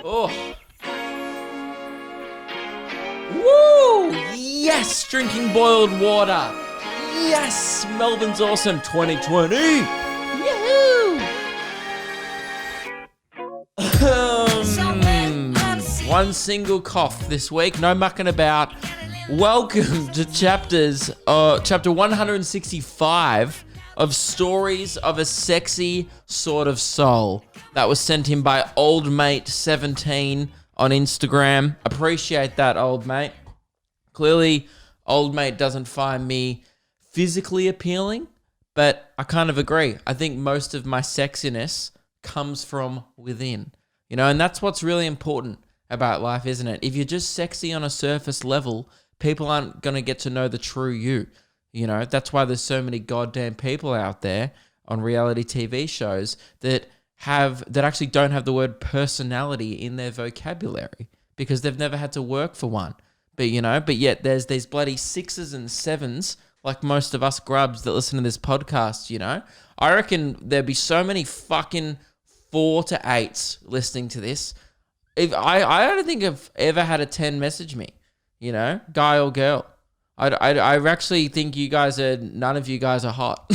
Oh. Woo! Yes, drinking boiled water. Yes, Melbourne's awesome 2020. Yahoo! One single cough this week. No mucking about. Welcome to chapter 165 of Stories of a Sexy Sort of Soul. That was sent in by Old Mate 17 on Instagram. Appreciate that, old mate. Clearly, old mate doesn't find me physically appealing, but I kind of agree. I think most of my sexiness comes from within, and that's what's really important about life, isn't it? If you're just sexy on a surface level, people aren't going to get to know the true you. That's why there's so many goddamn people out there on reality TV shows that actually don't have the word personality in their vocabulary because they've never had to work for one. But yet there's these bloody 6s and 7s, like most of us grubs that listen to this podcast, I reckon there'd be so many fucking 4 to 8s listening to this. If I don't think I've ever had a 10 message me, guy or girl. I actually think none of you guys are hot.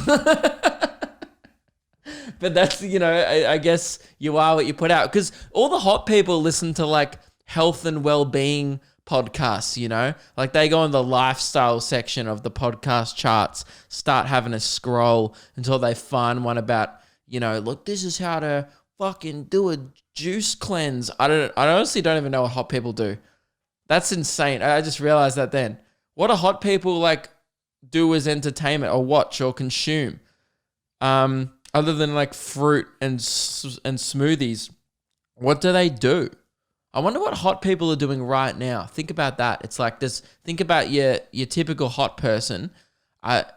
But that's, I guess you are what you put out. Because all the hot people listen to like health and well-being podcasts, like they go in the lifestyle section of the podcast charts, start having a scroll until they find one about, look, this is how to fucking do a juice cleanse. I honestly don't even know what hot people do. That's insane. I just realized that then. What do hot people like do as entertainment or watch or consume? Other than like fruit and smoothies, what do they do? I wonder what hot people are doing right now. Think about that. It's like this. Think about your typical hot person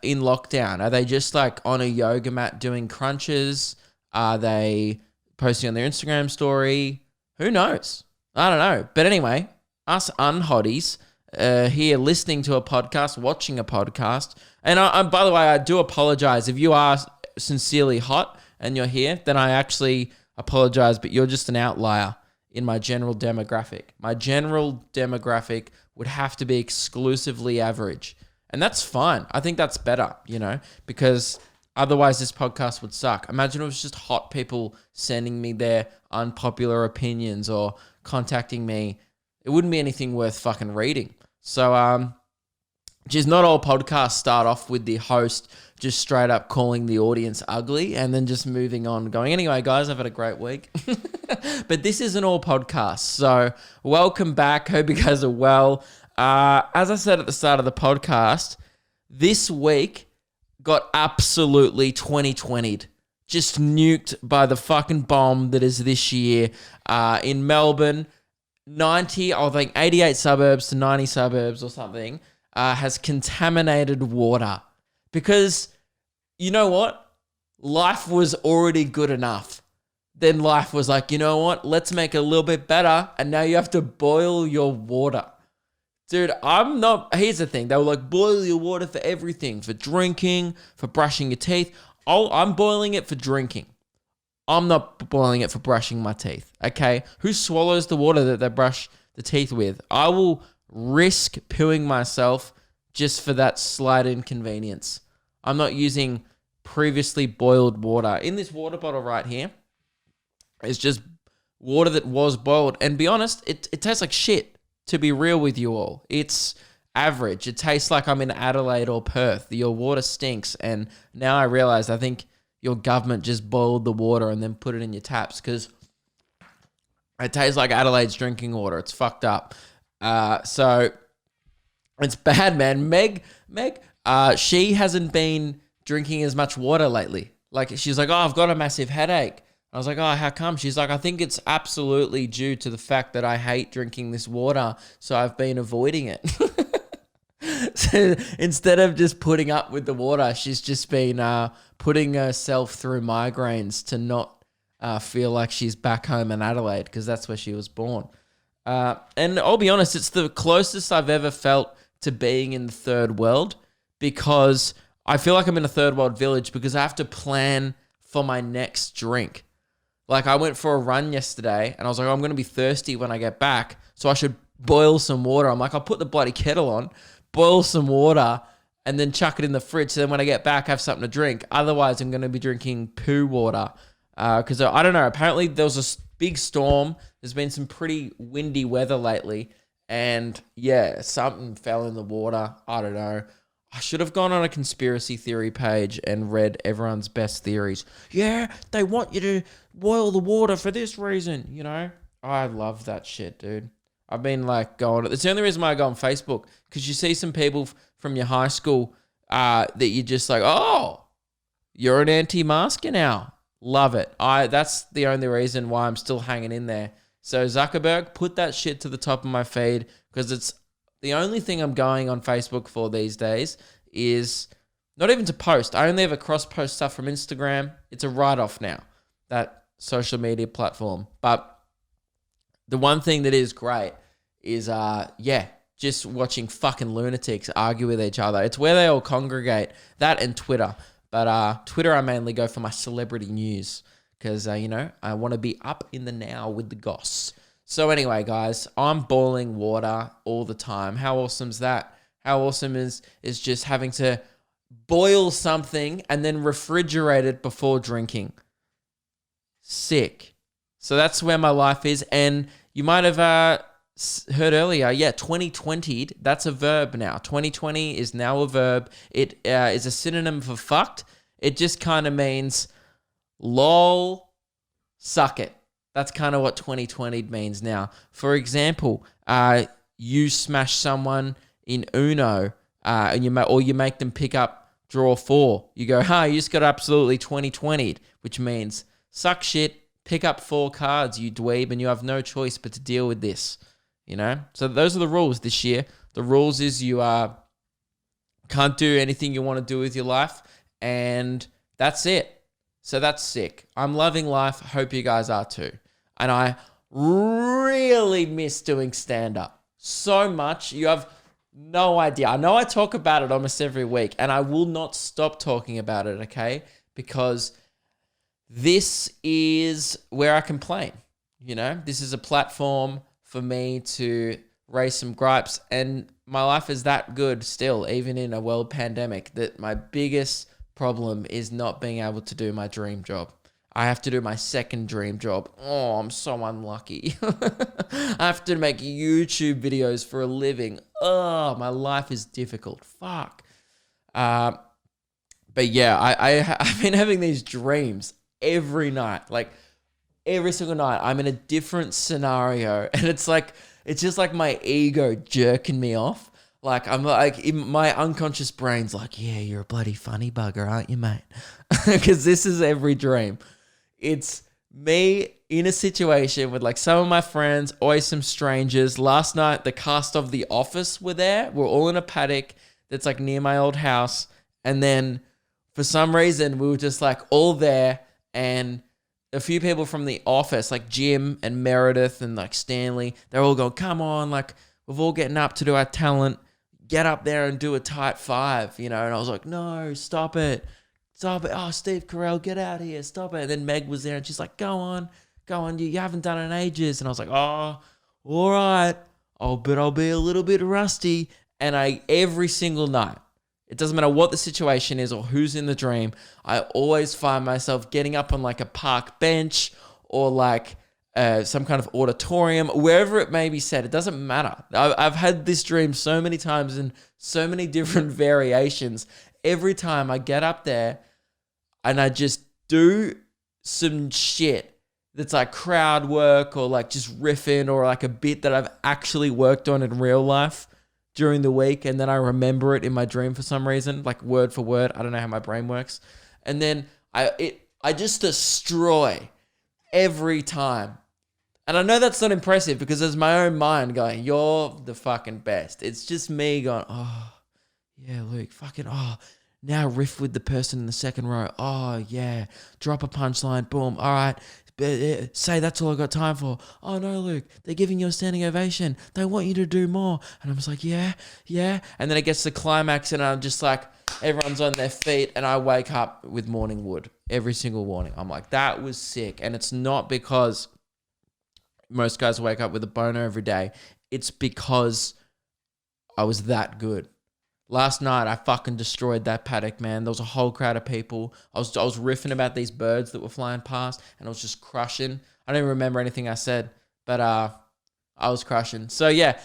in lockdown. Are they just like on a yoga mat doing crunches? Are they posting on their Instagram story? Who knows? I don't know. But anyway, us unhotties here listening to a podcast, watching a podcast. And I by the way, I do apologize if you are sincerely hot and you're here, then I actually apologize, but you're just an outlier in my general demographic. My general demographic would have to be exclusively average. And that's fine. I think that's better, because otherwise this podcast would suck. Imagine if it was just hot people sending me their unpopular opinions or contacting me. It wouldn't be anything worth fucking reading. So, just not all podcasts start off with the host just straight up calling the audience ugly and then just moving on going, anyway, guys, I've had a great week. But this isn't all podcasts. So welcome back. Hope you guys are well. As I said at the start of the podcast, this week got absolutely 2020'd. Just nuked by the fucking bomb that is this year in Melbourne. 88 suburbs to 90 suburbs or something has contaminated water. Because you know what? Life was already good enough. Then life was like, you know what? Let's make it a little bit better. And now you have to boil your water. Dude, here's the thing. They were like, boil your water for everything. For drinking, for brushing your teeth. I'm boiling it for drinking. I'm not boiling it for brushing my teeth, okay? Who swallows the water that they brush the teeth with? I will risk pooing myself just for that slight inconvenience. I'm not using previously boiled water. In this water bottle right here, it's just water that was boiled. And be honest, it tastes like shit, to be real with you all. It's average. It tastes like I'm in Adelaide or Perth. Your water stinks. And now I realize I think your government just boiled the water and then put it in your taps because it tastes like Adelaide's drinking water. It's fucked up. So it's bad, man. Meg, she hasn't been drinking as much water lately. Like, she's like, oh, I've got a massive headache. I was like, oh, how come? She's like, I think it's absolutely due to the fact that I hate drinking this water, so I've been avoiding it. So instead of just putting up with the water, she's just been putting herself through migraines to not feel like she's back home in Adelaide because that's where she was born. And I'll be honest, it's the closest I've ever felt to being in the third world because I feel like I'm in a third world village because I have to plan for my next drink. Like I went for a run yesterday and I was like, I'm going to be thirsty when I get back. So I should boil some water. I'm like, I'll put the bloody kettle on, boil some water and then chuck it in the fridge. So then when I get back, have something to drink. Otherwise, I'm going to be drinking poo water. Because I don't know, apparently there was a big storm. There's been some pretty windy weather lately. And yeah, something fell in the water. I don't know. I should have gone on a conspiracy theory page and read everyone's best theories. Yeah, they want you to boil the water for this reason, you know? I love that shit, dude. I've been like going... It's the only reason why I go on Facebook, because you see some people from your high school that you're just like, oh, you're an anti-masker now. Love it. That's the only reason why I'm still hanging in there. So Zuckerberg, put that shit to the top of my feed, because it's the only thing I'm going on Facebook for these days is not even to post. I only ever cross-post stuff from Instagram. It's a write-off now, that social media platform. But the one thing that is great is, just watching fucking lunatics argue with each other. It's where they all congregate, that and Twitter. But Twitter, I mainly go for my celebrity news because, I want to be up in the now with the goss. So anyway, guys, I'm boiling water all the time. How awesome is that? How awesome is just having to boil something and then refrigerate it before drinking? Sick. So that's where my life is. And you might have heard earlier, 2020'd, that's a verb now. 2020 is now a verb. It is a synonym for fucked. It just kind of means lol, suck it. That's kind of what 2020 means now. For example, you smash someone in Uno, and you make them pick up draw 4. You go, you just got absolutely 2020'd, which means suck shit, pick up 4 cards, you dweeb, and you have no choice but to deal with this. So those are the rules this year. The rules is you can't do anything you want to do with your life, and that's it. So that's sick. I'm loving life. Hope you guys are too. And I really miss doing stand-up so much. You have no idea. I know I talk about it almost every week, and I will not stop talking about it, okay? Because this is where I complain. This is a platform for me to raise some gripes, and my life is that good still, even in a world pandemic, that my biggest problem is not being able to do my dream job. I have to do my second dream job. Oh, I'm so unlucky. I have to make YouTube videos for a living. Oh, my life is difficult. Fuck. But yeah, I've been having these dreams every night, like every single night. I'm in a different scenario, and it's just like my ego jerking me off. Like I'm like, my unconscious brain's like, yeah, you're a bloody funny bugger, aren't you, mate? Because this is every dream. It's me in a situation with like some of my friends, always some strangers. Last night, the cast of The Office were there. We're all in a paddock that's like near my old house. And then for some reason, we were just like all there, and a few people from The Office, like Jim and Meredith and like Stanley, they're all going, come on, like we're all getting up to do our talent. Get up there and do a tight 5, And I was like, no, stop it. Stop it. Oh, Steve Carell, get out of here. Stop it. And then Meg was there and she's like, go on. You haven't done it in ages. And I was like, oh, all right. But I'll be a little bit rusty. And every single night, it doesn't matter what the situation is or who's in the dream, I always find myself getting up on like a park bench or like some kind of auditorium, wherever it may be set. It doesn't matter. I've had this dream so many times in so many different variations. Every time I get up there and I just do some shit that's like crowd work or like just riffing or like a bit that I've actually worked on in real life during the week, and then I remember it in my dream for some reason, like word for word. I don't know how my brain works. And then I just destroy every time. And I know that's not impressive because there's my own mind going, you're the fucking best. It's just me going, oh, yeah, Luke, fucking, oh, now riff with the person in the second row. Oh, yeah, drop a punchline, boom, all right. Say that's all I got time for. Oh, no, Luke, they're giving you a standing ovation. They want you to do more. And I'm just like, yeah. And then it gets to the climax and I'm just like, everyone's on their feet and I wake up with morning wood every single morning. I'm like, that was sick. And it's not because most guys wake up with a boner every day. It's because I was that good. Last night, I fucking destroyed that paddock, man. There was a whole crowd of people. I was riffing about these birds that were flying past, and I was just crushing. I don't even remember anything I said, but I was crushing. So yeah,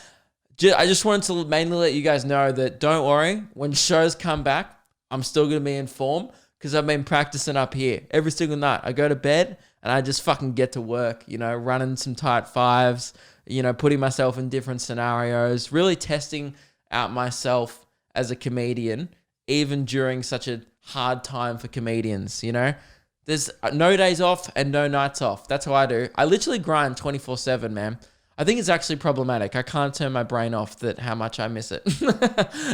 I just wanted to mainly let you guys know that don't worry. When shows come back, I'm still going to be in form because I've been practicing up here. Every single night, I go to bed, and I just fucking get to work, running some tight fives, putting myself in different scenarios, really testing out myself as a comedian, even during such a hard time for comedians, There's no days off and no nights off. That's how I do. I literally grind 24/7, man. I think it's actually problematic. I can't turn my brain off that how much I miss it.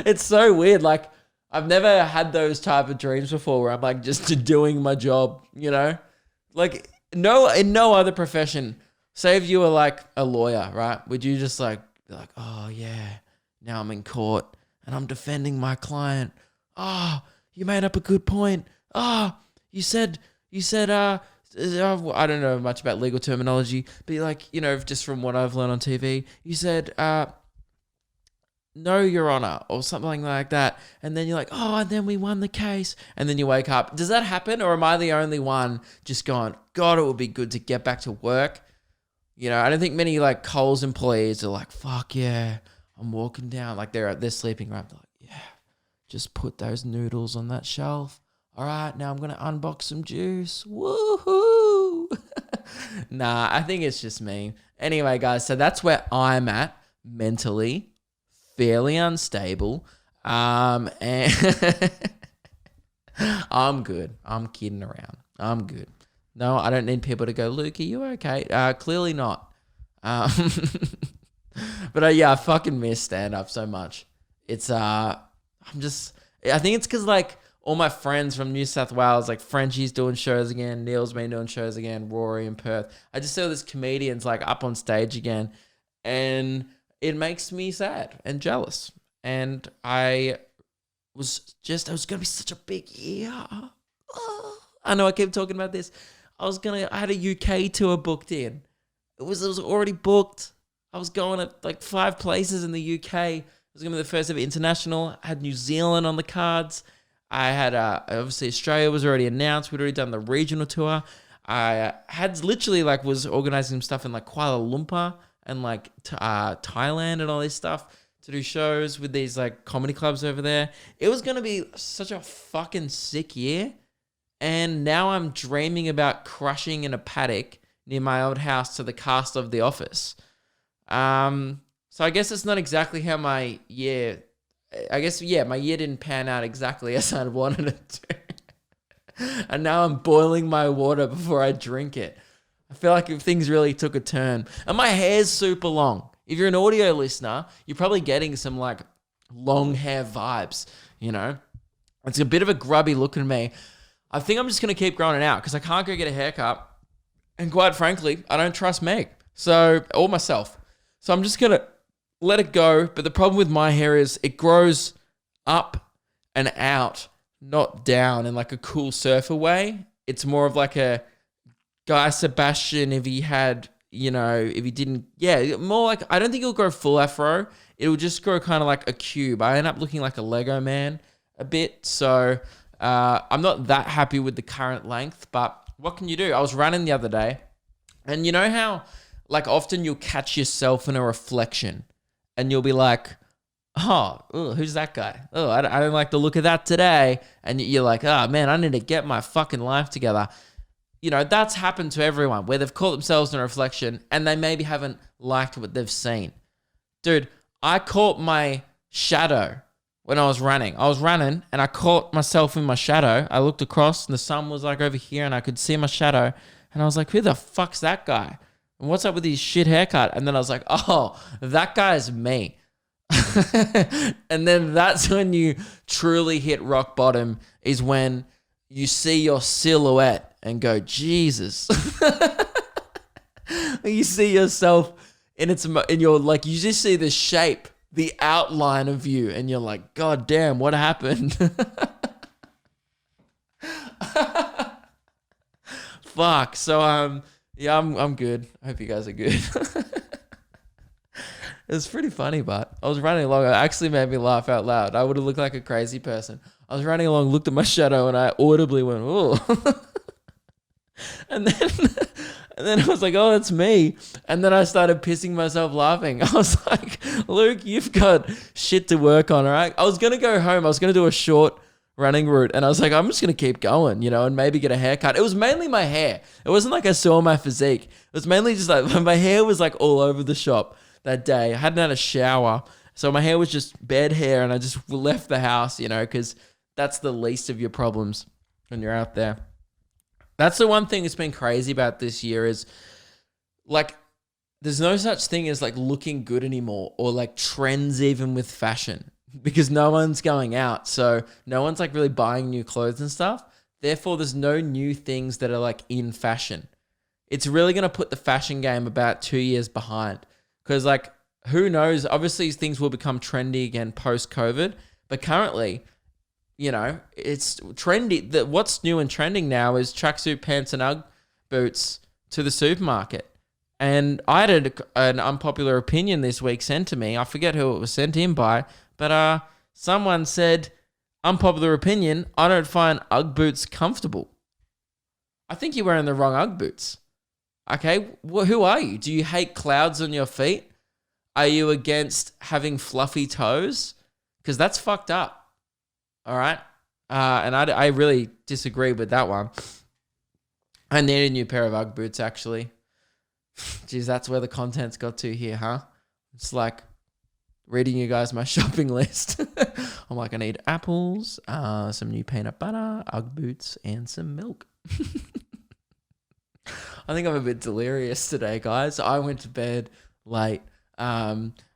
It's so weird. Like, I've never had those type of dreams before where I'm like just doing my job, Like, in no other profession, say if you were like a lawyer, right? Would you just like be like, oh yeah, now I'm in court and I'm defending my client. Oh, you made up a good point. Oh, you said, I don't know much about legal terminology, but like, just from what I've learned on TV, you said, no, Your Honor, or something like that. And then you're like, oh, and then we won the case. And then you wake up. Does that happen? Or am I the only one just going, God, it would be good to get back to work? I don't think many like Coles employees are like, fuck yeah, I'm walking down. Like they're sleeping right. They're like, yeah, just put those noodles on that shelf. All right, now I'm going to unbox some juice. Woohoo! Nah, I think it's just me. Anyway, guys, so that's where I'm at mentally. Fairly unstable. And I'm good. I'm kidding around. I'm good. No, I don't need people to go, Luke, are you okay? Clearly not. But yeah, I fucking miss stand-up so much. It's, I think it's because like all my friends from New South Wales, like Frenchie's doing shows again, Neil's been doing shows again, Rory in Perth. I just saw this comedians like up on stage again, and it makes me sad and jealous. And it was going to be such a big year. Oh, I know I keep talking about this. I had a UK tour booked in. It was already booked. I was going to like 5 places in the UK. It was going to be the first ever international. I had New Zealand on the cards. I had, obviously Australia was already announced. We'd already done the regional tour. I had literally was organizing some stuff in like Kuala Lumpur and like Thailand and all this stuff to do shows with these like comedy clubs over there. It was going to be such a fucking sick year. And now I'm dreaming about crushing in a paddock near my old house to the cast of The Office. So I guess it's not exactly how my year didn't pan out exactly as I'd wanted it to. And now I'm boiling my water before I drink it. I feel like if things really took a turn. And my hair's super long. If you're an audio listener, you're probably getting some like long hair vibes, It's a bit of a grubby look at me. I think I'm just going to keep growing it out because I can't go get a haircut. And quite frankly, I don't trust Meg. Or myself. So I'm just going to let it go. But the problem with my hair is it grows up and out, not down in like a cool surfer way. It's more of like a Guy Sebastian if he had, if he didn't, more like, I don't think it'll grow full afro. It'll just grow kind of like a cube. I end up looking like a Lego man a bit. So I'm not that happy with the current length, but what can you do? I was running the other day, and you know how like often you'll catch yourself in a reflection and you'll be like, oh, who's that guy? Oh, I don't like the look of that today. And you're like, oh man, I need to get my fucking life together. That's happened to everyone where they've caught themselves in a reflection and they maybe haven't liked what they've seen. Dude, I caught my shadow when I was running. I was running and I caught myself in my shadow. I looked across and the sun was like over here and I could see my shadow. And I was like, who the fuck's that guy? And what's up with his shit haircut? And then I was like, oh, that guy's me. And then that's when you truly hit rock bottom, is when you see your silhouette and go, Jesus. You see yourself in your like, you just see the shape, the outline of you, and you're like, God damn, what happened? Fuck. So yeah, I'm good. I hope you guys are good. It was pretty funny, but I was running along. It actually made me laugh out loud. I would have looked like a crazy person. I was running along, looked at my shadow, and I audibly went, "Oh." And then and then I was like, "Oh, that's me." And then I started pissing myself laughing. I was like, "Luke, you've got shit to work on, all right?" I was gonna go home. I was gonna do a short running route, and I was like, "I'm just gonna keep going, and maybe get a haircut." It was mainly my hair. It wasn't like I saw my physique. It was mainly just like my hair was like all over the shop that day. I hadn't had a shower, so my hair was just bed hair, and I just left the house, because that's the least of your problems when you're out there. That's the one thing that's been crazy about this year is like there's no such thing as like looking good anymore or like trends even with fashion because no one's going out. So no one's like really buying new clothes and stuff. Therefore, there's no new things that are like in fashion. It's really going to put the fashion game about 2 years behind because like who knows? Obviously, things will become trendy again post-COVID, but currently, it's trendy. What's new and trending now is tracksuit pants and Ugg boots to the supermarket. And I had an unpopular opinion this week sent to me. I forget who it was sent in by, but someone said, unpopular opinion, I don't find Ugg boots comfortable. I think you're wearing the wrong Ugg boots. Okay, well, who are you? Do you hate clouds on your feet? Are you against having fluffy toes? Because that's fucked up. All right? And I really disagree with that one. I need a new pair of Ugg boots, actually. Jeez, that's where the content's got to here, huh? It's like reading you guys my shopping list. I'm like, I need apples, some new peanut butter, Ugg boots, and some milk. I think I'm a bit delirious today, guys. I went to bed late.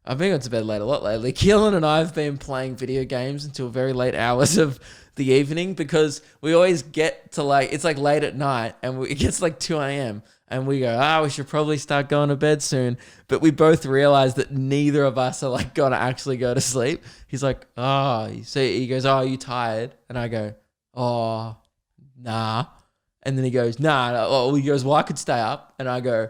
I've been going to bed late a lot lately. Keelan and I have been playing video games until very late hours of the evening because we always get to it's like late at night and it gets like 2 a.m. and we go, we should probably start going to bed soon. But we both realize that neither of us are like going to actually go to sleep. He's like, so he goes, are you tired? And I go, nah. And then he goes, nah. He goes, well, I could stay up. And I go,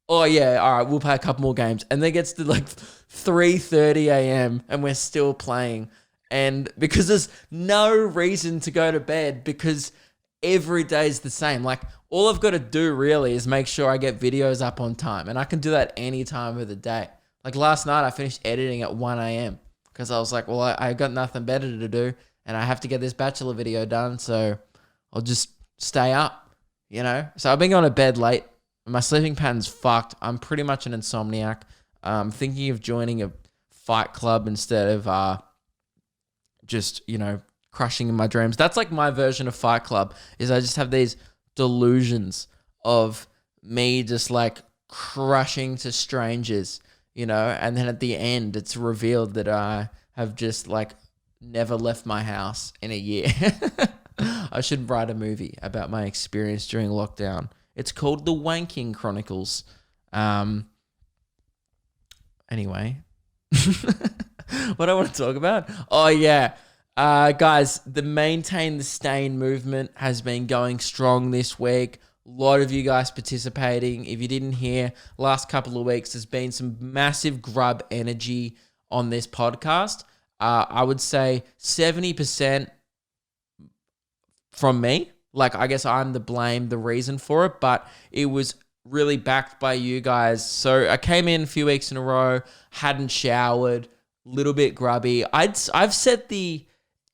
oh yeah, all right, we'll play a couple more games. And then it gets to like 3:30 a.m. and we're still playing. And because there's no reason to go to bed because every day is the same. Like all I've got to do really is make sure I get videos up on time. And I can do that any time of the day. Like last night I finished editing at 1 a.m. because I was like, well, I got nothing better to do. And I have to get this Bachelor video done. So I'll just stay up, So I've been going to bed late. My sleeping pattern's fucked. I'm pretty much an insomniac. I'm thinking of joining a fight club instead of just, crushing in my dreams. That's like my version of Fight Club is I just have these delusions of me just like crushing to strangers, and then at the end it's revealed that I have just like never left my house in a year. I should write a movie about my experience during lockdown. It's called The Wanking Chronicles. Anyway. What I want to talk about? Oh, yeah. Guys, the Maintain the Stain movement has been going strong this week. A lot of you guys participating. If you didn't hear, last couple of weeks, there's been some massive grub energy on this podcast. I would say 70% from me. Like, I guess I'm the reason for it, but it was really backed by you guys. So I came in a few weeks in a row, hadn't showered, little bit grubby. I've set the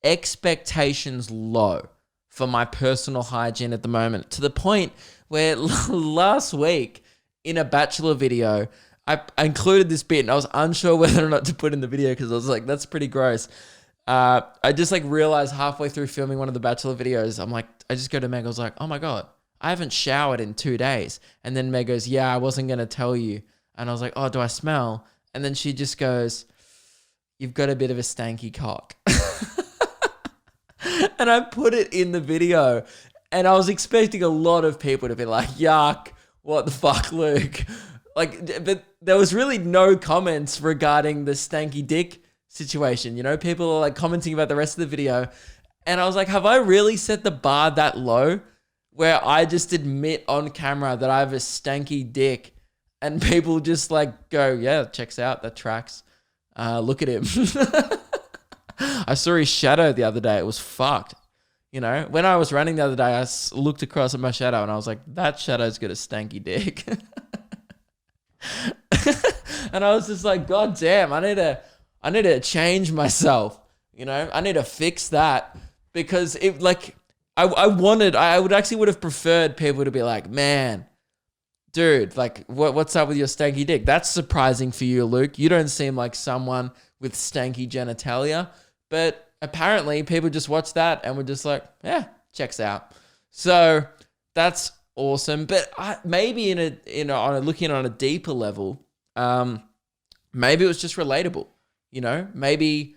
expectations low for my personal hygiene at the moment to the point where last week in a Bachelor video, I included this bit and I was unsure whether or not to put in the video because I was like, that's pretty gross. I just like realized halfway through filming one of the Bachelor videos, I'm like, I just go to Meg, I was like, oh my God, I haven't showered in 2 days. And then Meg goes, yeah, I wasn't going to tell you. And I was like, oh, do I smell? And then she just goes, you've got a bit of a stanky cock. And I put it in the video and I was expecting a lot of people to be like, yuck, what the fuck, Luke? Like, but there was really no comments regarding the stanky dick situation. People are like commenting about the rest of the video. And I was like, have I really set the bar that low where I just admit on camera that I have a stanky dick and people just like go, yeah, checks out, that tracks. Look at him. I saw his shadow the other day. It was fucked. You know, when I was running the other day, I looked across at my shadow and I was like, that shadow's got a stanky dick. And I was just like, God damn, I need to change myself. You know, I need to fix that because it like, I would have preferred people to be like, man, dude, like what's up with your stanky dick? That's surprising for you, Luke. You don't seem like someone with stanky genitalia, but apparently people just watch that and were just like, yeah, checks out. So that's awesome. But maybe looking on a deeper level, maybe it was just relatable. You know, maybe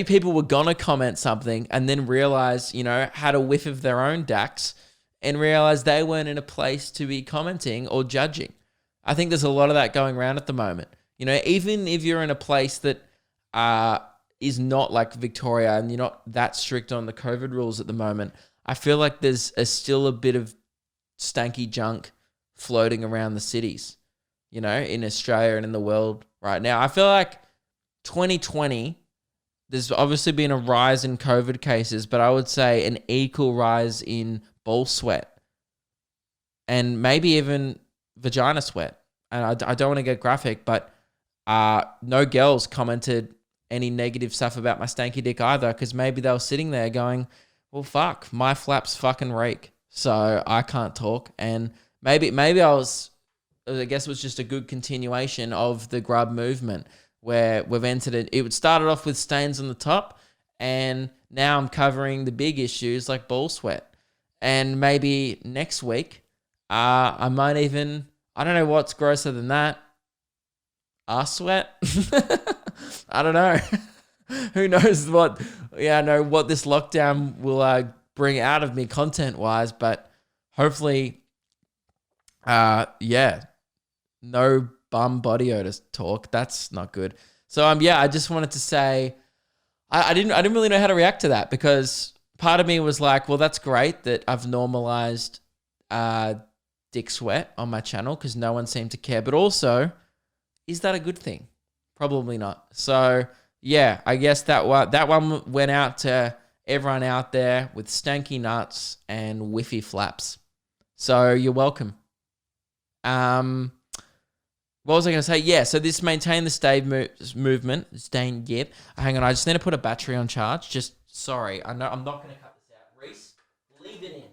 people were gonna comment something and then realize, you know, had a whiff of their own dacks and realize they weren't in a place to be commenting or judging. I think there's a lot of that going around at the moment. You know, even if you're in a place that is not like Victoria and you're not that strict on the COVID rules at the moment, I feel like there's still a bit of stanky junk floating around the cities, you know, in Australia and in the world right now. I feel like 2020, there's obviously been a rise in COVID cases, but I would say an equal rise in ball sweat and maybe even vagina sweat. And I don't want to get graphic, but no girls commented any negative stuff about my stanky dick either, because maybe they were sitting there going, well, fuck, my flaps fucking reek, so I can't talk. And maybe I guess it was just a good continuation of the grub movement, where we've entered it. It started off with stains on the top, and now I'm covering the big issues like ball sweat. And maybe next week, I might even, I don't know what's grosser than that, arse sweat? I don't know. Who knows what this lockdown will bring out of me content-wise, but hopefully, no bum body odor talk. That's not good. So I just wanted to say I didn't really know how to react to that, because part of me was like, well, that's great that I've normalized dick sweat on my channel because no one seemed to care. But also, is that a good thing? Probably not. So yeah, I guess that one went out to everyone out there with stanky nuts and whiffy flaps. So you're welcome. What was I going to say? Yeah, so this maintain the stave movement. Staying, yep. Hang on, I just need to put a battery on charge. Sorry, I know I'm not going to cut this out. Reese, leave it in.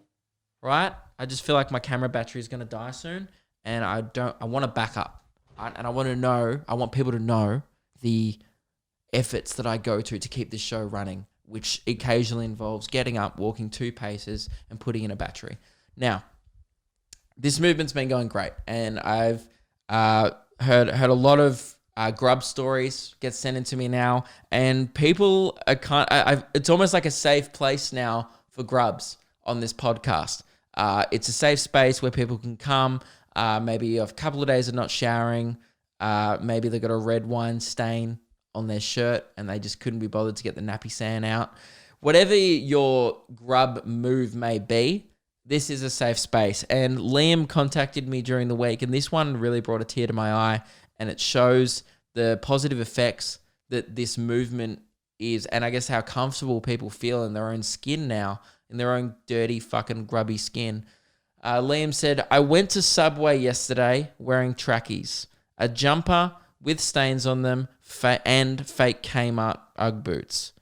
Right? I just feel like my camera battery is going to die soon, and I want to back up. And I want people to know the efforts that I go to keep this show running, which occasionally involves getting up, walking 2 paces, and putting in a battery. Now, this movement's been going great, and I've heard a lot of grub stories get sent into me now, and people are it's almost like a safe place now for grubs on this podcast. It's a safe space where people can come. Maybe you have a couple of days of not showering. Maybe they got a red wine stain on their shirt and they just couldn't be bothered to get the nappy sand out. Whatever your grub move may be, this is a safe space. And Liam contacted me during the week, and this one really brought a tear to my eye, and it shows the positive effects that this movement is, and I guess how comfortable people feel in their own skin now, in their own dirty fucking grubby skin. Liam said, I went to Subway yesterday wearing trackies, a jumper with stains on them, and fake Kmart Ugg boots.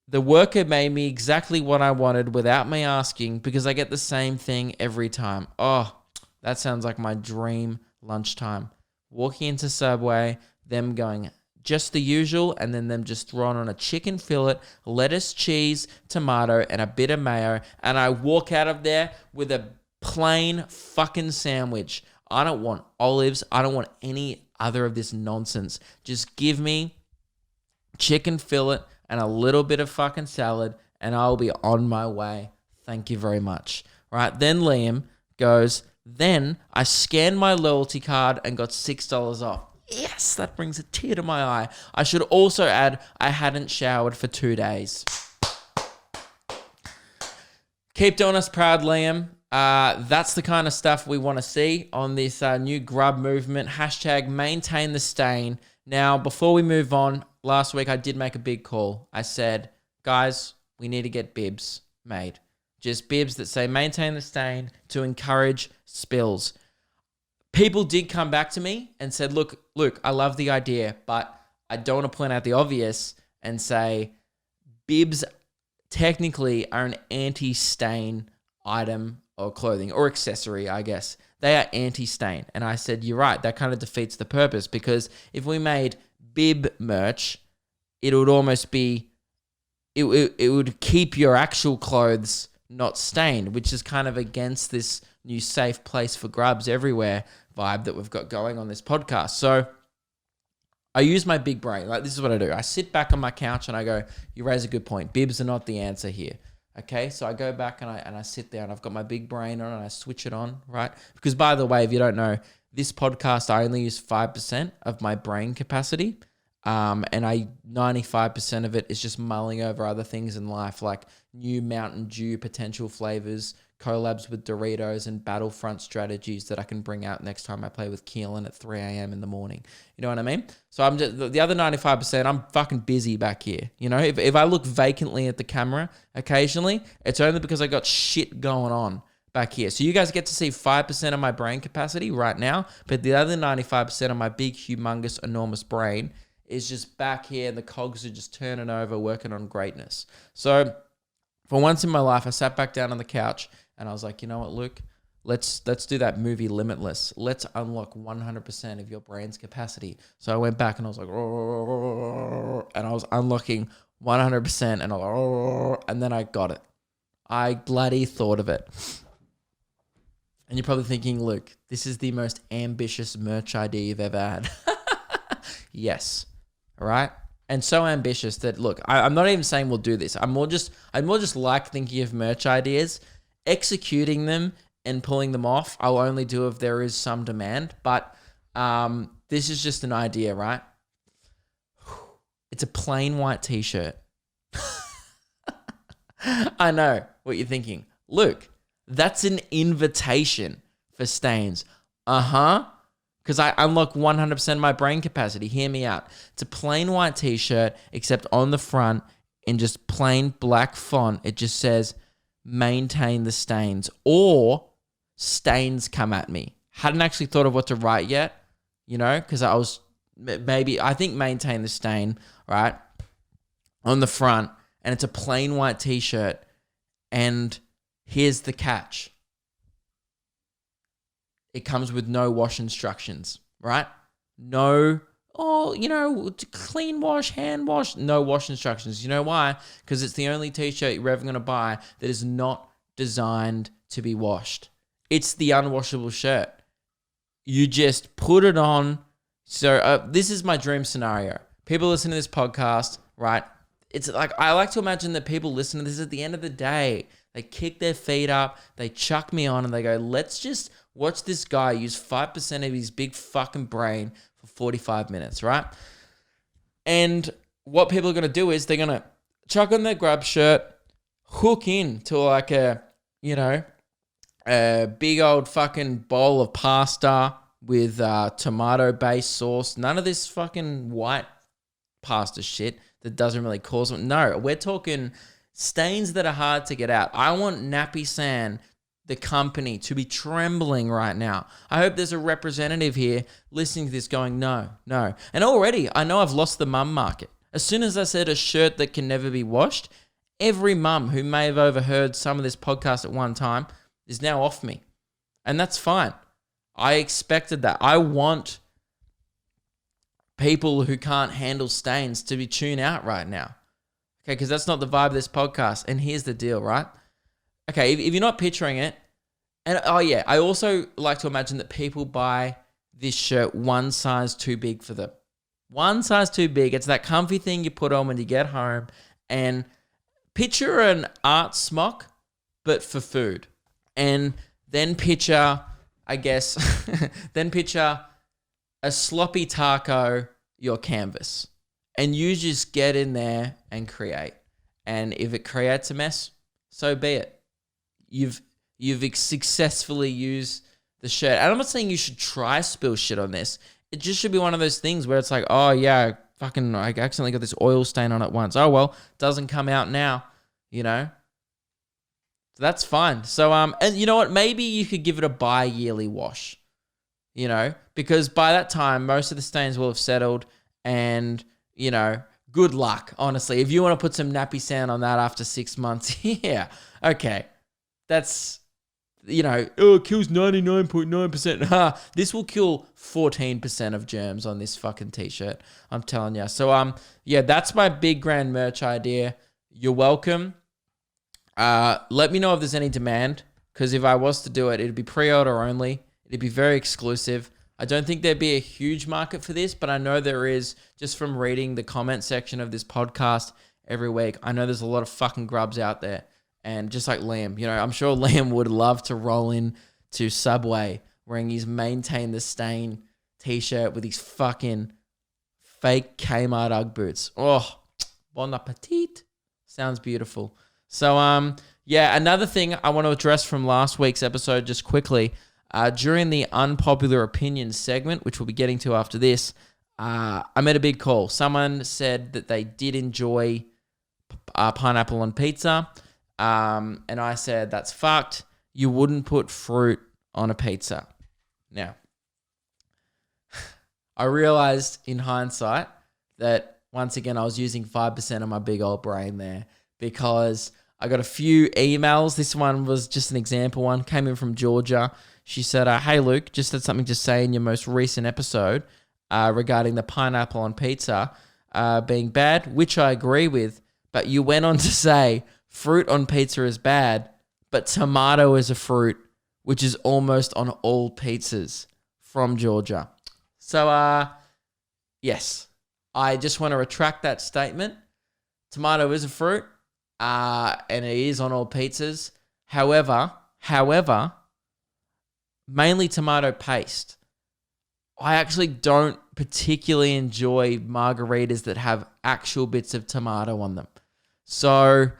The worker made me exactly what I wanted without me asking, because I get the same thing every time. Oh, that sounds like my dream lunchtime. Walking into Subway, them going just the usual, and then them just throwing on a chicken fillet, lettuce, cheese, tomato, and a bit of mayo, and I walk out of there with a plain fucking sandwich. I don't want olives. I don't want any other of this nonsense. Just give me chicken fillet and a little bit of fucking salad, and I'll be on my way. Thank you very much. Right, then Liam goes, then I scanned my loyalty card and got $6 off. Yes, that brings a tear to my eye. I should also add, I hadn't showered for 2 days. Keep doing us proud, Liam. That's the kind of stuff we want to see on this new grub movement. Hashtag maintain the stain. Now, before we move on, last week I did make a big call. I said, guys, we need to get bibs made. Just bibs that say maintain the stain to encourage spills. People did come back to me and said, look, I love the idea, but I don't want to point out the obvious and say bibs technically are an anti-stain item or clothing or accessory, I guess. They are anti-stain. And I said, you're right, that kind of defeats the purpose, because if we made bib merch, it would almost be, it would keep your actual clothes not stained, which is kind of against this new safe place for grubs everywhere vibe that we've got going on this podcast. So I use my big brain. Like, this is what I do. I sit back on my couch and I go, you raise a good point. Bibs are not the answer here. Okay, so I go back and I sit there and I've got my big brain on and I switch it on, right? Because by the way, if you don't know, this podcast, I only use 5% of my brain capacity. And 95% of it is just mulling over other things in life, like new Mountain Dew potential flavors, collabs with Doritos, and Battlefront strategies that I can bring out next time I play with Keelan at 3 a.m. in the morning. You know what I mean? So I'm just, the other 95%, I'm fucking busy back here. You know, if I look vacantly at the camera occasionally, it's only because I got shit going on back here. So you guys get to see 5% of my brain capacity right now, but the other 95% of my big, humongous, enormous brain is just back here, and the cogs are just turning over, working on greatness. So for once in my life, I sat back down on the couch and I was like, you know what, Luke, let's do that movie Limitless. Let's unlock 100% of your brain's capacity. So I went back and I was like, and I was unlocking 100%, and I was like, and then I got it. I bloody thought of it. And you're probably thinking, Luke, this is the most ambitious merch idea you've ever had. Yes. All right. And so ambitious that, look, I'm not even saying we'll do this. I'm more just like thinking of merch ideas, executing them and pulling them off. I'll only do if there is some demand. But this is just an idea, right? It's a plain white t-shirt. I know what you're thinking. Luke, that's an invitation for stains. Uh-huh. Because I unlock 100% of my brain capacity. Hear me out. It's a plain white t-shirt, except on the front, in just plain black font, it just says, maintain the stains, or stains come at me. Hadn't actually thought of what to write yet, you know, because I think maintain the stain, right, on the front, and it's a plain white t-shirt, and here's the catch. It comes with no wash instructions, right? No, clean wash, hand wash, no wash instructions. You know why? Because it's the only t-shirt you're ever going to buy that is not designed to be washed. It's the unwashable shirt. You just put it on. So this is my dream scenario. People listen to this podcast, right? It's like, I like to imagine that people listen to this at the end of the day. They kick their feet up, they chuck me on, and they go, let's just watch this guy use 5% of his big fucking brain for 45 minutes, right? And what people are going to do is they're going to chuck on their grub shirt, hook in to like a big old fucking bowl of pasta with tomato-based sauce. None of this fucking white pasta shit that doesn't really cause them. No, we're talking stains that are hard to get out. I want Nappy San, the company, to be trembling right now. I hope there's a representative here listening to this going, no. And already, I know I've lost the mum market. As soon as I said a shirt that can never be washed, every mum who may have overheard some of this podcast at one time is now off me. And that's fine. I expected that. I want people who can't handle stains to be tuned out right now. Okay, because that's not the vibe of this podcast. And here's the deal, right? Okay, if you're not picturing it, and I also like to imagine that people buy this shirt one size too big for them. One size too big. It's that comfy thing you put on when you get home. And picture an art smock, but for food. And then picture, a sloppy taco, your canvas. And you just get in there and create. And if it creates a mess, so be it. you've successfully used the shirt. And I'm not saying you should try spill shit on this. It just should be one of those things where it's like, oh yeah, fucking, I accidentally got this oil stain on it once. Oh well, doesn't come out now, you know? So that's fine. So, and you know what? Maybe you could give it a bi-yearly wash, you know? Because by that time, most of the stains will have settled and, you know, good luck, honestly. If you want to put some nappy sand on that after 6 months, yeah, okay. That's, you know, oh, it kills 99.9%. This will kill 14% of germs on this fucking t-shirt. I'm telling you. So, yeah, that's my big grand merch idea. You're welcome. Let me know if there's any demand, because if I was to do it, it'd be pre-order only. It'd be very exclusive. I don't think there'd be a huge market for this, but I know there is, just from reading the comment section of this podcast every week. I know there's a lot of fucking grubs out there. And just like Liam, you know, I'm sure Liam would love to roll in to Subway wearing his Maintain the Stain t-shirt with his fucking fake Kmart Ugg boots. Oh, bon appetit. Sounds beautiful. So, yeah, another thing I want to address from last week's episode just quickly, during the Unpopular Opinions segment, which we'll be getting to after this, I made a big call. Someone said that they did enjoy pineapple on pizza. And I said, that's fucked. You wouldn't put fruit on a pizza. Now, I realized in hindsight that once again, I was using 5% of my big old brain there, because I got a few emails. This one was just an example one, came in from Georgia. She said, hey, Luke, just had something to say in your most recent episode regarding the pineapple on pizza being bad, which I agree with. But you went on to say, fruit on pizza is bad, but tomato is a fruit, which is almost on all pizzas, from Georgia. So, yes, I just want to retract that statement. Tomato is a fruit, and it is on all pizzas. However, mainly tomato paste. I actually don't particularly enjoy margaritas that have actual bits of tomato on them. So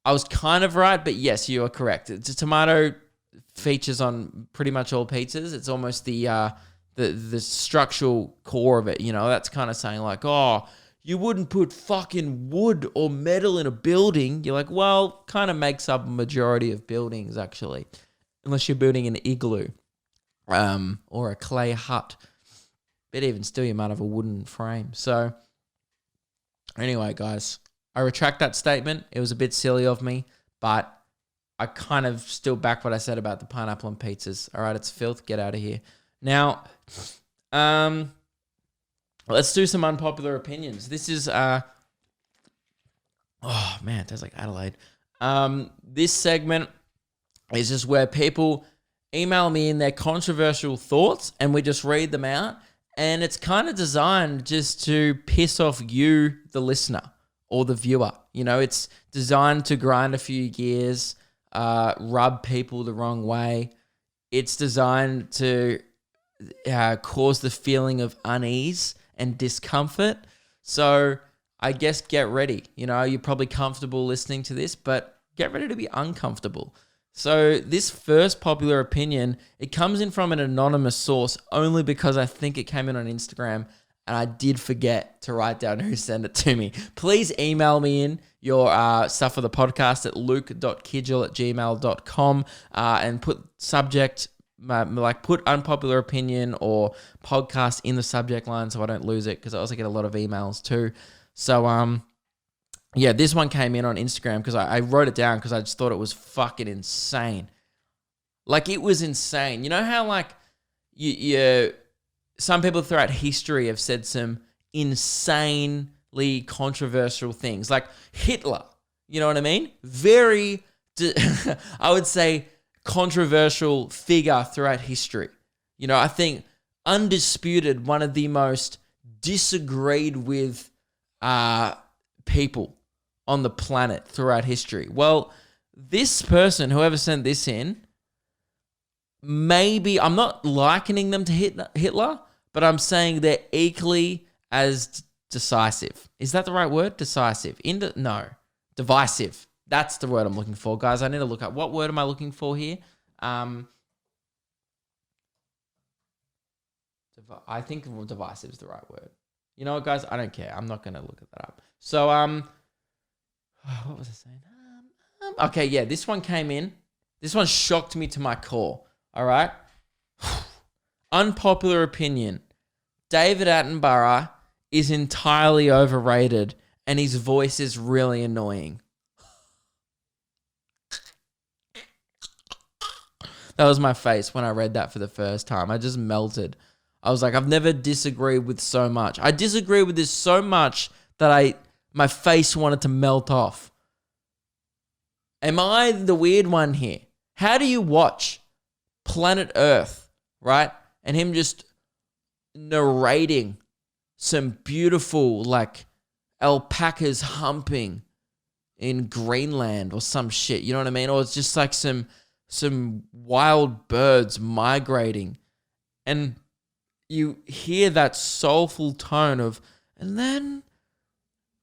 I was kind of right, but yes, you are correct. It's tomato features on pretty much all pizzas. It's almost the structural core of it. You know, that's kind of saying like, oh, you wouldn't put fucking wood or metal in a building. You're like, well, kind of makes up a majority of buildings actually, unless you're building an igloo, or a clay hut. But even still, you might have a wooden frame. So anyway, guys, I retract that statement. It was a bit silly of me, but I kind of still back what I said about the pineapple on pizzas. All right, it's filth. Get out of here. Now, let's do some unpopular opinions. This is, oh man, it tastes like Adelaide. This segment is just where people email me in their controversial thoughts and we just read them out. And it's kind of designed just to piss off you, the listener, or the viewer. You know, it's designed to grind a few gears, rub people the wrong way. It's designed to cause the feeling of unease and discomfort. So I guess get ready. You know, you're probably comfortable listening to this, but get ready to be uncomfortable. So this first popular opinion, it comes in from an anonymous source only because I think it came in on Instagram and I did forget to write down who sent it to me. Please email me in your stuff for the podcast at luke.kidgell@gmail.com and put subject, like put unpopular opinion or podcast in the subject line so I don't lose it, because I also get a lot of emails too. So, yeah, this one came in on Instagram because I wrote it down because I just thought it was fucking insane. Like, it was insane. You know how, like, some people throughout history have said some insanely controversial things. Like Hitler, you know what I mean? Very, I would say, controversial figure throughout history. You know, I think undisputed one of the most disagreed with people on the planet throughout history. Well, this person, whoever sent this in, maybe, I'm not likening them to Hitler, but I'm saying they're equally as decisive. Is that the right word? Decisive. No. Divisive. That's the word I'm looking for, guys. I need to look up. What word am I looking for here? I think divisive is the right word. You know what, guys? I don't care. I'm not going to look that up. So, what was I saying? Okay, yeah, this one came in. This one shocked me to my core. All right? Unpopular opinion. David Attenborough is entirely overrated and his voice is really annoying. That was my face when I read that for the first time. I just melted. I was like, I've never disagreed with so much. I disagree with this so much that my face wanted to melt off. Am I the weird one here? How do you watch Planet Earth, right? And him just narrating some beautiful, like, alpacas humping in Greenland or some shit, you know what I mean? Or it's just like some wild birds migrating. And you hear that soulful tone of, and then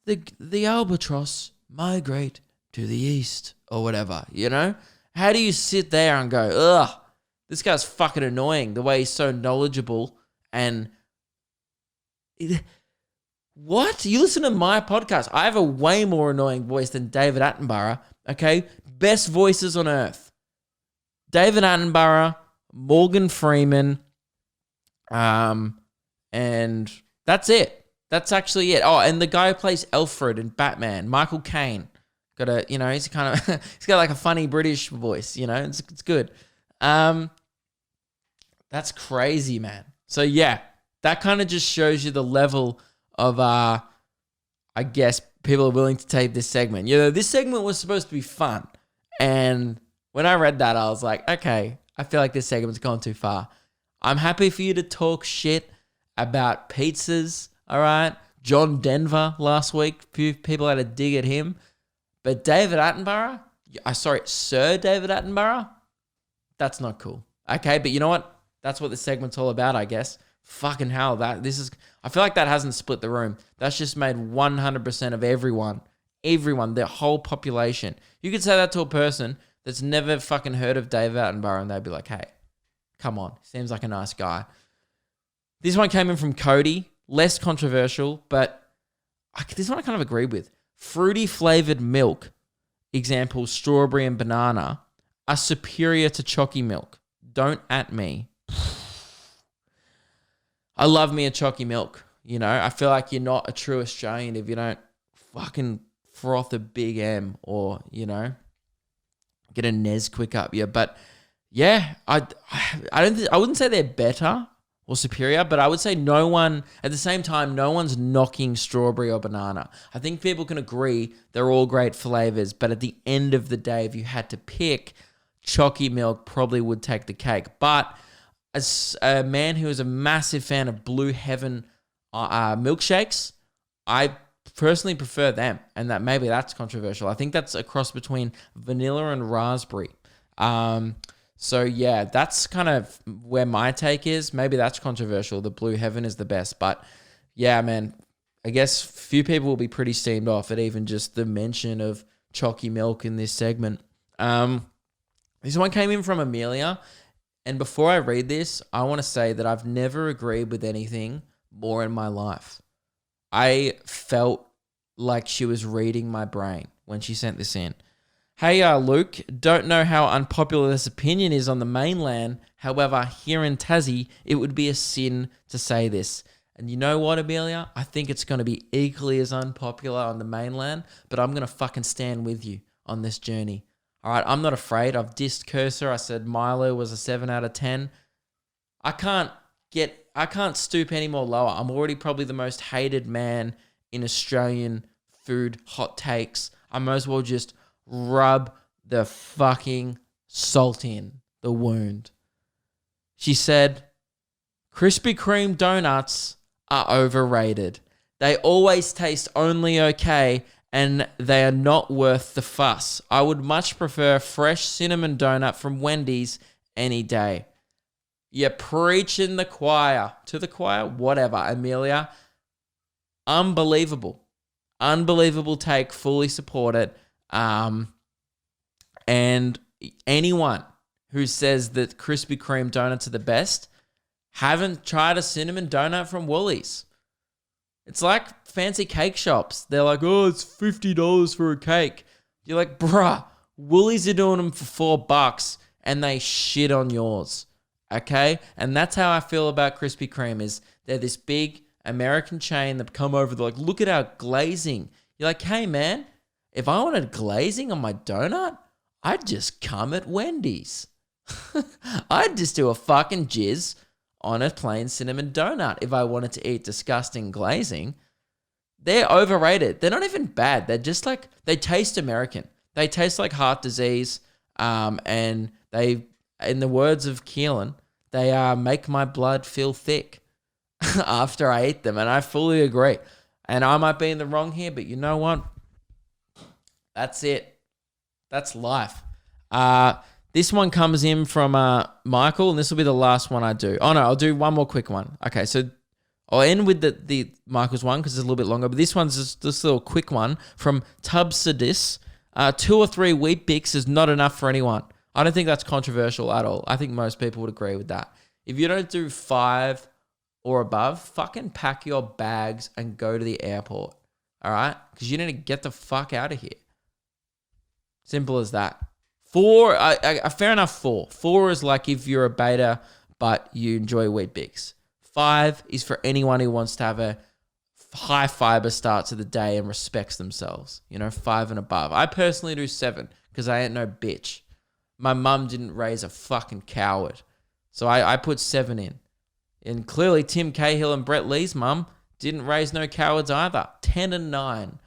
the albatross migrate to the east or whatever, you know? How do you sit there and go, ugh, this guy's fucking annoying, the way he's so knowledgeable and... What? You listen to my podcast. I have a way more annoying voice than David Attenborough, okay? Best voices on earth. David Attenborough, Morgan Freeman, and that's it. That's actually it. Oh, and the guy who plays Alfred in Batman, Michael Caine. He's kind of, he's got like a funny British voice, you know? It's good. That's crazy, man. So yeah, that kind of just shows you the level of, I guess, people are willing to take this segment. You know, this segment was supposed to be fun. And when I read that, I was like, okay, I feel like this segment's gone too far. I'm happy for you to talk shit about pizzas, all right? John Denver last week, few people had a dig at him. But David Attenborough, Sir David Attenborough, that's not cool. Okay, but you know what? That's what this segment's all about, I guess. Fucking hell, I feel like that hasn't split the room. That's just made 100% of everyone, their whole population. You could say that to a person that's never fucking heard of David Attenborough and they'd be like, hey, come on, seems like a nice guy. This one came in from Cody, less controversial, but this one I kind of agree with. Fruity flavored milk, example, strawberry and banana, are superior to chalky milk. Don't at me. I love me a chalky milk, you know. I feel like you're not a true Australian if you don't fucking froth a Big M or, you know, get a Nesquik up you. But yeah, I wouldn't say they're better or superior, but I would say no one's knocking strawberry or banana. I think people can agree they're all great flavors, but at the end of the day, if you had to pick, chalky milk probably would take the cake. But as a man who is a massive fan of Blue Heaven milkshakes, I personally prefer them, and that maybe that's controversial. I think that's a cross between vanilla and raspberry. So yeah, that's kind of where my take is. Maybe that's controversial. The Blue Heaven is the best, but yeah, man, I guess few people will be pretty steamed off at even just the mention of chalky milk in this segment. This one came in from Amelia. And before I read this, I want to say that I've never agreed with anything more in my life. I felt like she was reading my brain when she sent this in. Hey, Luke, don't know how unpopular this opinion is on the mainland. However, here in Tassie, it would be a sin to say this. And you know what, Amelia? I think it's going to be equally as unpopular on the mainland, but I'm going to fucking stand with you on this journey. All right, I'm not afraid. I've dissed Cursor. I said Milo was a 7 out of 10. I can't stoop any more lower. I'm already probably the most hated man in Australian food hot takes. I might as well just rub the fucking salt in the wound. She said, Krispy Kreme donuts are overrated. They always taste only okay, and they are not worth the fuss. I would much prefer a fresh cinnamon donut from Wendy's any day. You're preaching the choir. To the choir? Whatever, Amelia. Unbelievable. Unbelievable take. Fully support it. And anyone who says that Krispy Kreme donuts are the best haven't tried a cinnamon donut from Woolies. It's like fancy cake shops. They're like, oh, it's $50 for a cake. You're like, bruh, Woolies are doing them for $4 and they shit on yours. Okay? And that's how I feel about Krispy Kreme is they're this big American chain that come over, they're like, look at our glazing. You're like, hey, man, if I wanted glazing on my donut, I'd just come at Wendy's. I'd just do a fucking jizz on a plain cinnamon donut if I wanted to eat disgusting glazing. They're overrated. They're not even bad. They're just like, they taste American. They taste like heart disease. And they, in the words of Keelan, they make my blood feel thick after I eat them. And I fully agree. And I might be in the wrong here, but you know what? That's it. That's life. This one comes in from Michael, and this will be the last one I do. Oh, no, I'll do one more quick one. Okay, so I'll end with the Michael's one because it's a little bit longer, but this one's just this little quick one from Tubsadis. 2 or 3 Wheat Bix is not enough for anyone. I don't think that's controversial at all. I think most people would agree with that. If you don't do 5 or above, fucking pack your bags and go to the airport, all right? Because you need to get the fuck out of here. Simple as that. 4, fair enough, 4. 4 is like if you're a beta, but you enjoy Wheat Bix. 5 is for anyone who wants to have a high fiber start to the day and respects themselves. 5 and above. I personally do 7 because I ain't no bitch. My mum didn't raise a fucking coward. So I put 7 in. And clearly Tim Cahill and Brett Lee's mum didn't raise no cowards either. 10 and 9.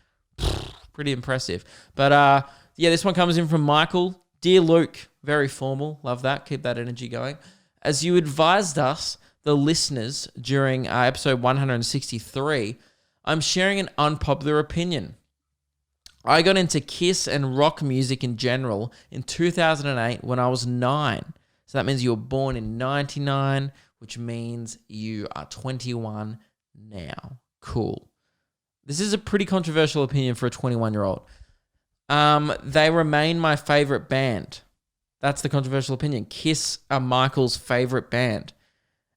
Pretty impressive. But yeah, this one comes in from Michael. Dear Luke, very formal. Love that. Keep that energy going. As you advised us, the listeners, during episode 163, I'm sharing an unpopular opinion. I got into Kiss and rock music in general in 2008 when I was 9. So that means you were born in 99, which means you are 21 now. Cool. This is a pretty controversial opinion for a 21-year-old. They remain my favorite band. That's the controversial opinion. Kiss are Michael's favorite band.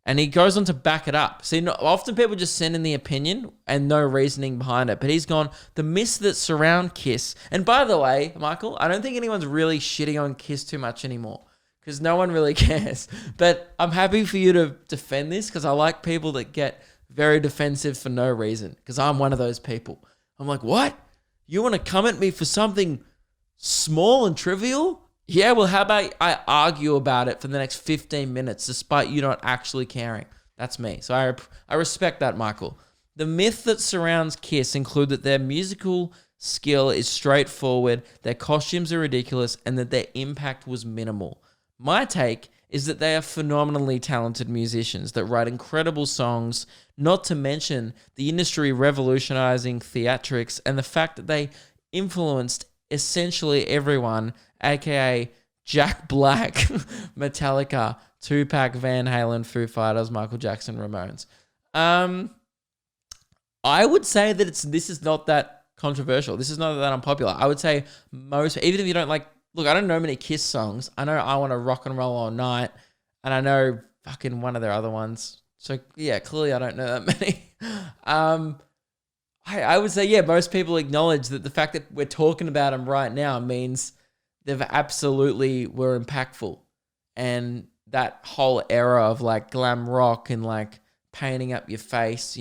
And he goes on to back it up. See, often people just send in the opinion and no reasoning behind it. But he's gone, the myths that surround Kiss. And by the way, Michael, I don't think anyone's really shitting on Kiss too much anymore because no one really cares. But I'm happy for you to defend this because I like people that get very defensive for no reason because I'm one of those people. I'm like, what? You want to come at me for something small and trivial? Yeah, well, how about I argue about it for the next 15 minutes despite you not actually caring? That's me. So I respect that, Michael. The myth that surrounds Kiss include that their musical skill is straightforward, their costumes are ridiculous, and that their impact was minimal. My take is that they are phenomenally talented musicians that write incredible songs, not to mention the industry revolutionizing theatrics and the fact that they influenced essentially everyone, aka Jack Black, Metallica, Tupac, Van Halen, Foo Fighters, Michael Jackson, Ramones. I would say that this is not that controversial. This is not that unpopular. I would say most, even if you don't like, look, I don't know many Kiss songs. I know I Want to Rock and Roll All Night, and I know fucking one of their other ones. So yeah, clearly I don't know that many. I would say, yeah, most people acknowledge that the fact that we're talking about them right now means they've absolutely were impactful. And that whole era of like glam rock and like painting up your face,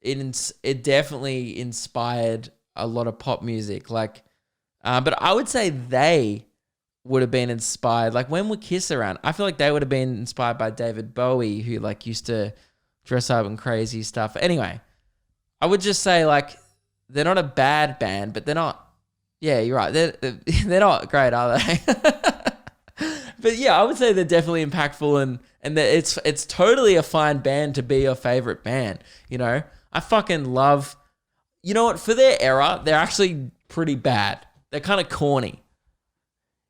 it definitely inspired a lot of pop music. Like, but I would say they would have been inspired. Like when were Kiss around? I feel like they would have been inspired by David Bowie, who like used to dress up in crazy stuff. Anyway, I would just say like they're not a bad band, but they're not. Yeah, you're right. They're not great, are they? But yeah, I would say they're definitely impactful and that it's totally a fine band to be your favorite band. I fucking love. You know what? For their era, they're actually pretty bad. They're kind of corny.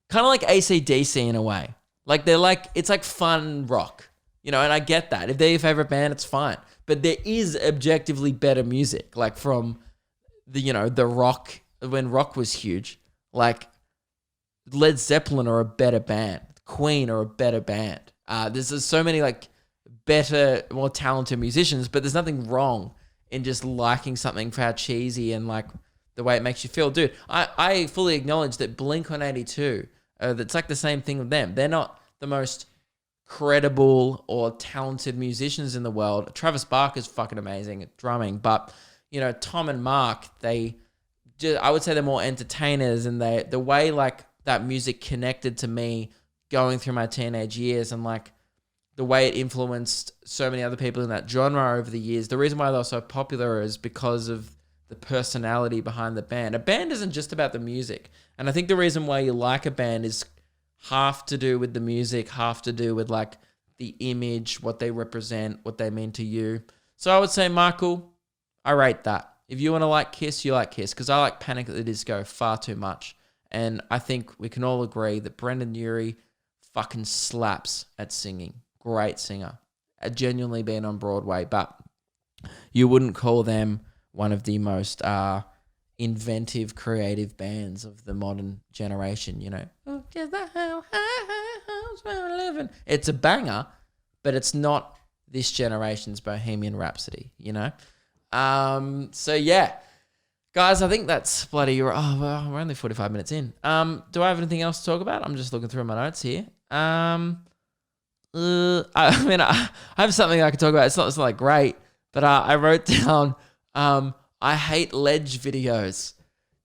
Kind of like AC/DC in a way. Like it's like fun rock, and I get that. If they're your favorite band, it's fine. But there is objectively better music, like from the rock, when rock was huge. Like Led Zeppelin are a better band. Queen are a better band. There's so many like better, more talented musicians, but there's nothing wrong in just liking something for how cheesy and like the way it makes you feel. Dude, I fully acknowledge that Blink-182, that's like the same thing with them. They're not the most credible or talented musicians in the world. Travis Barker's fucking amazing at drumming, but Tom and Mark, I would say they're more entertainers, and the way like that music connected to me going through my teenage years, and like the way it influenced so many other people in that genre over the years. The reason why they're so popular is because of the personality behind the band. A band isn't just about the music. And I think the reason why you like a band is half to do with the music, half to do with like the image, what they represent, what they mean to you. So I would say, Michael, I rate that. If you want to like Kiss, you like Kiss, because I like Panic at the Disco far too much. And I think we can all agree that Brendan Urie fucking slaps at singing. Great singer. Genuinely been on Broadway, but you wouldn't call them one of the most inventive, creative bands of the modern generation, Oh, just the house where I live in. It's a banger, but it's not this generation's Bohemian Rhapsody, So yeah, guys, I think that's bloody. Oh, well, we're only 45 minutes in. Do I have anything else to talk about? I'm just looking through my notes here. I have something I could talk about. It's not like great, but I wrote down. I hate ledge videos,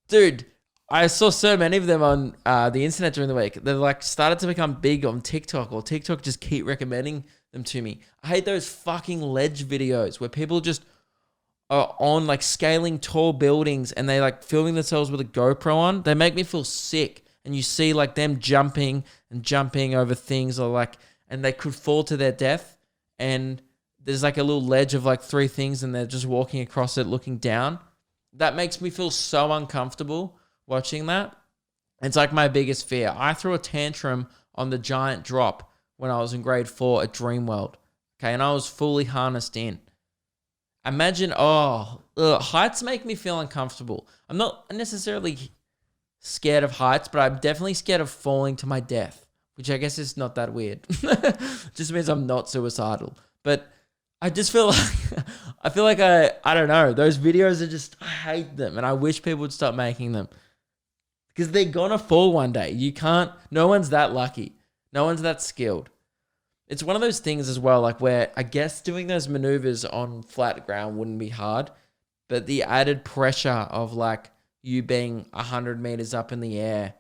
dude. I saw so many of them on the internet during the week. They've like started to become big on TikTok, or TikTok just keep recommending them to me. I hate those fucking ledge videos where people just are on like scaling tall buildings and they like filming themselves with a GoPro on. They make me feel sick. And you see like them jumping over things, or like, and they could fall to their death. And there's like a little ledge of like 3 things and they're just walking across it looking down. That makes me feel so uncomfortable watching that. It's like my biggest fear. I threw a tantrum on the giant drop when I was in grade 4 at Dreamworld. Okay, and I was fully harnessed in. Imagine, heights make me feel uncomfortable. I'm not necessarily scared of heights, but I'm definitely scared of falling to my death, which I guess is not that weird. Just means I'm not suicidal. But I just feel like, I don't know. Those videos are just, I hate them. And I wish people would stop making them. Because they're gonna fall one day. No one's that lucky. No one's that skilled. It's one of those things as well, like where I guess doing those maneuvers on flat ground wouldn't be hard, but the added pressure of like you being 100 meters up in the air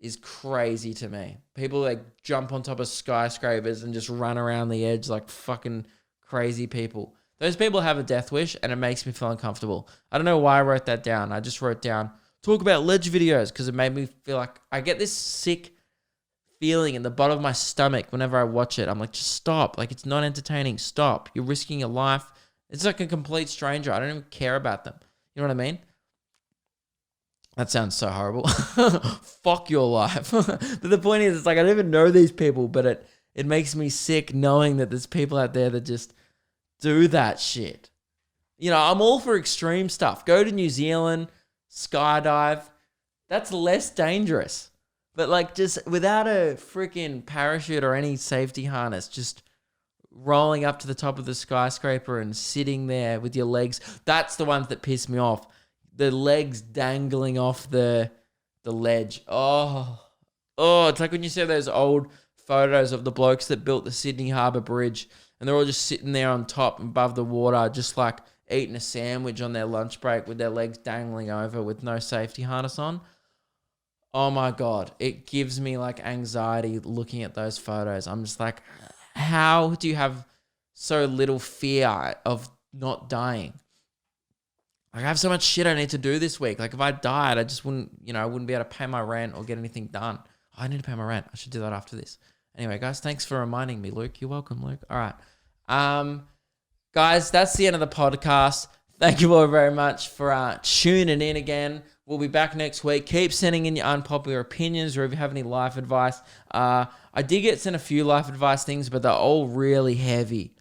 is crazy to me. People like jump on top of skyscrapers and just run around the edge like fucking crazy people. Those people have a death wish and it makes me feel uncomfortable. I don't know why I wrote that down. I just wrote down, talk about ledge videos, because it made me feel like I get this sick feeling in the bottom of my stomach whenever I watch it. I'm like, just stop. Like, it's not entertaining. Stop. You're risking your life. It's like a complete stranger. I don't even care about them. You know what I mean? That sounds so horrible. Fuck your life. But the point is, it's like I don't even know these people, but it makes me sick knowing that there's people out there that just do that shit. I'm all for extreme stuff. Go to New Zealand, skydive. That's less dangerous. But like just without a freaking parachute or any safety harness, just rolling up to the top of the skyscraper and sitting there with your legs. That's the ones that piss me off. The legs dangling off the ledge. Oh, it's like when you see those old photos of the blokes that built the Sydney Harbour Bridge and they're all just sitting there on top above the water, just like eating a sandwich on their lunch break with their legs dangling over with no safety harness on. Oh my God, it gives me like anxiety looking at those photos. I'm just like, how do you have so little fear of not dying? Like, I have so much shit I need to do this week. Like if I died, I just wouldn't, I wouldn't be able to pay my rent or get anything done. Oh, I need to pay my rent. I should do that after this. Anyway, guys, thanks for reminding me, Luke. You're welcome, Luke. All right. Guys, that's the end of the podcast. Thank you all very much for tuning in again. We'll be back next week. Keep sending in your unpopular opinions, or if you have any life advice. I did get sent a few life advice things, but they're all really heavy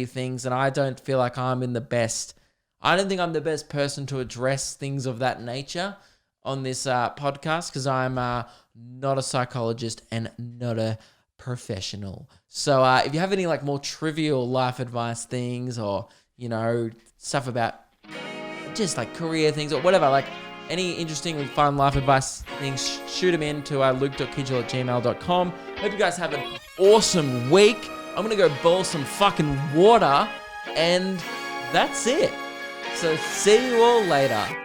things, and I don't feel like I don't think I'm the best person to address things of that nature on this podcast, because I'm not a psychologist, and not a professional. So if you have any like more trivial life advice things, or, you know, stuff about just like career things or whatever, like any interesting and fun life advice things, shoot them in to luke.kidgell@gmail.com. Hope you guys have an awesome week. I'm going to go boil some fucking water, and that's it. So see you all later.